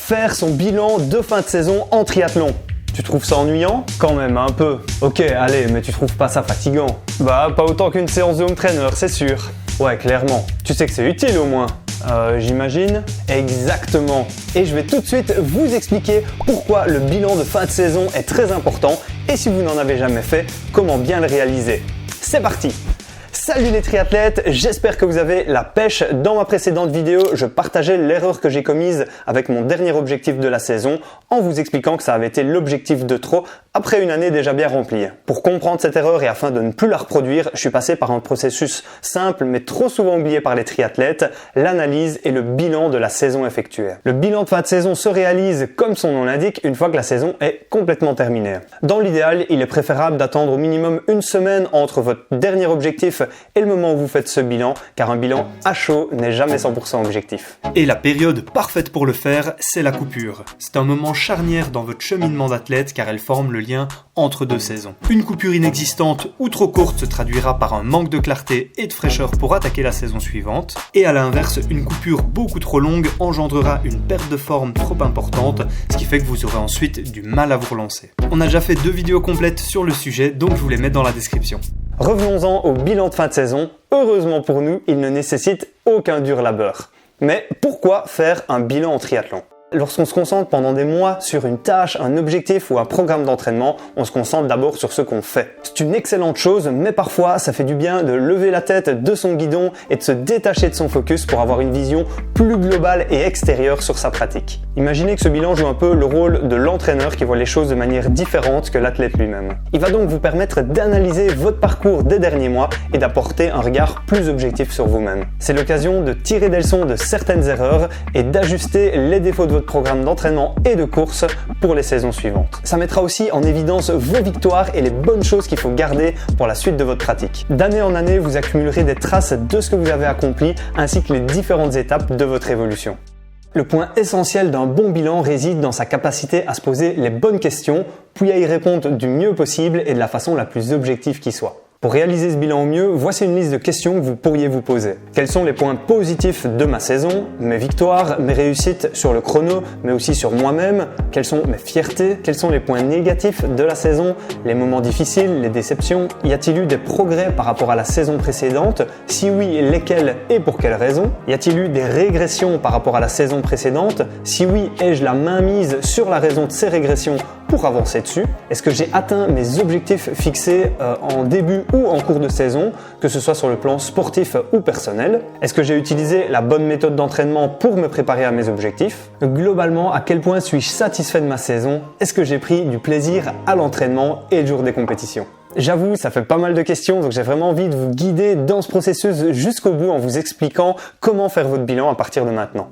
Faire son bilan de fin de saison en triathlon. Tu trouves ça ennuyant? Quand même, un peu. Ok, allez, mais tu trouves pas ça fatigant? Bah, pas autant qu'une séance de home trainer, c'est sûr. Ouais, clairement. Tu sais que c'est utile au moins. J'imagine. Exactement. Et je vais tout de suite vous expliquer pourquoi le bilan de fin de saison est très important et si vous n'en avez jamais fait, comment bien le réaliser. C'est parti! Salut les triathlètes, j'espère que vous avez la pêche. Dans ma précédente vidéo, je partageais l'erreur que j'ai commise avec mon dernier objectif de la saison en vous expliquant que ça avait été l'objectif de trop après une année déjà bien remplie. Pour comprendre cette erreur et afin de ne plus la reproduire, je suis passé par un processus simple mais trop souvent oublié par les triathlètes, l'analyse et le bilan de la saison effectuée. Le bilan de fin de saison se réalise, comme son nom l'indique, une fois que la saison est complètement terminée. Dans l'idéal, il est préférable d'attendre au minimum une semaine entre votre dernier objectif et le moment où vous faites ce bilan, car un bilan à chaud n'est jamais 100% objectif. Et la période parfaite pour le faire, c'est la coupure. C'est un moment charnière dans votre cheminement d'athlète car elle forme le lien entre deux saisons. Une coupure inexistante ou trop courte se traduira par un manque de clarté et de fraîcheur pour attaquer la saison suivante. Et à l'inverse, une coupure beaucoup trop longue engendrera une perte de forme trop importante, ce qui fait que vous aurez ensuite du mal à vous relancer. On a déjà fait 2 vidéos complètes sur le sujet, donc je vous les mets dans la description. Revenons-en au bilan de fin de saison. Heureusement pour nous, il ne nécessite aucun dur labeur. Mais pourquoi faire un bilan en triathlon ? Lorsqu'on se concentre pendant des mois sur une tâche, un objectif ou un programme d'entraînement, on se concentre d'abord sur ce qu'on fait. C'est une excellente chose, mais parfois ça fait du bien de lever la tête de son guidon et de se détacher de son focus pour avoir une vision plus globale et extérieure sur sa pratique. Imaginez que ce bilan joue un peu le rôle de l'entraîneur qui voit les choses de manière différente que l'athlète lui-même. Il va donc vous permettre d'analyser votre parcours des derniers mois et d'apporter un regard plus objectif sur vous-même. C'est l'occasion de tirer des leçons de certaines erreurs et d'ajuster les défauts de votre programme d'entraînement et de course pour les saisons suivantes. Ça mettra aussi en évidence vos victoires et les bonnes choses qu'il faut garder pour la suite de votre pratique. D'année en année, vous accumulerez des traces de ce que vous avez accompli ainsi que les différentes étapes de votre évolution. Le point essentiel d'un bon bilan réside dans sa capacité à se poser les bonnes questions, puis à y répondre du mieux possible et de la façon la plus objective qui soit. Pour réaliser ce bilan au mieux, voici une liste de questions que vous pourriez vous poser. Quels sont les points positifs de ma saison, mes victoires, mes réussites sur le chrono, mais aussi sur moi-même? Quelles sont mes fiertés? Quels sont les points négatifs de la saison, les moments difficiles, les déceptions? Y a-t-il eu des progrès par rapport à la saison précédente? Si oui, lesquels et pour quelles raisons? Y a-t-il eu des régressions par rapport à la saison précédente? Si oui, ai-je la main mise sur la raison de ces régressions pour avancer dessus? Est-ce que j'ai atteint mes objectifs fixés en début ou en cours de saison, que ce soit sur le plan sportif ou personnel? Est-ce que j'ai utilisé la bonne méthode d'entraînement pour me préparer à mes objectifs? Globalement, à quel point suis-je satisfait de ma saison? Est-ce que j'ai pris du plaisir à l'entraînement et le jour des compétitions? J'avoue, ça fait pas mal de questions, donc j'ai vraiment envie de vous guider dans ce processus jusqu'au bout en vous expliquant comment faire votre bilan à partir de maintenant.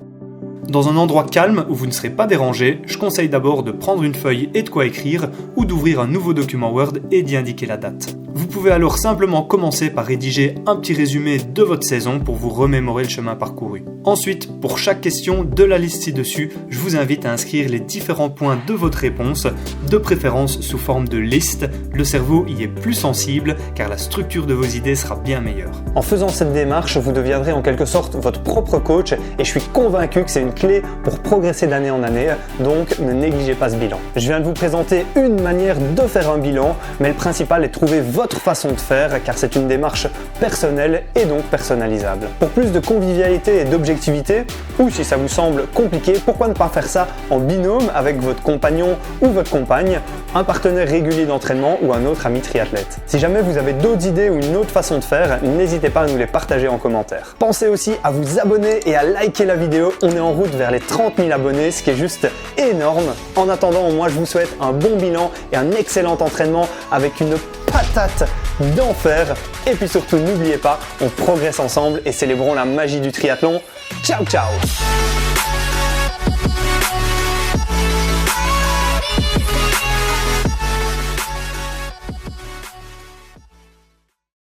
Dans un endroit calme où vous ne serez pas dérangé, je conseille d'abord de prendre une feuille et de quoi écrire ou d'ouvrir un nouveau document Word et d'y indiquer la date. Vous pouvez alors simplement commencer par rédiger un petit résumé de votre saison pour vous remémorer le chemin parcouru. Ensuite, pour chaque question de la liste ci-dessus, je vous invite à inscrire les différents points de votre réponse, de préférence sous forme de liste. Le cerveau y est plus sensible car la structure de vos idées sera bien meilleure. En faisant cette démarche, vous deviendrez en quelque sorte votre propre coach et je suis convaincu que c'est une clé pour progresser d'année en année, donc ne négligez pas ce bilan. Je viens de vous présenter une manière de faire un bilan, mais le principal est de trouver votre façon de faire car c'est une démarche personnelle et donc personnalisable. Pour plus de convivialité et d'objectivité, ou si ça vous semble compliqué, pourquoi ne pas faire ça en binôme avec votre compagnon ou votre compagne, un partenaire régulier d'entraînement ou un autre ami triathlète. Si jamais vous avez d'autres idées ou une autre façon de faire, n'hésitez pas à nous les partager en commentaire. Pensez aussi à vous abonner et à liker la vidéo, on est en route vers les 30 000 abonnés, ce qui est juste énorme. En attendant, moi je vous souhaite un bon bilan et un excellent entraînement avec une patate d'enfer. Et puis surtout, n'oubliez pas, on progresse ensemble et célébrons la magie du triathlon. Ciao ciao!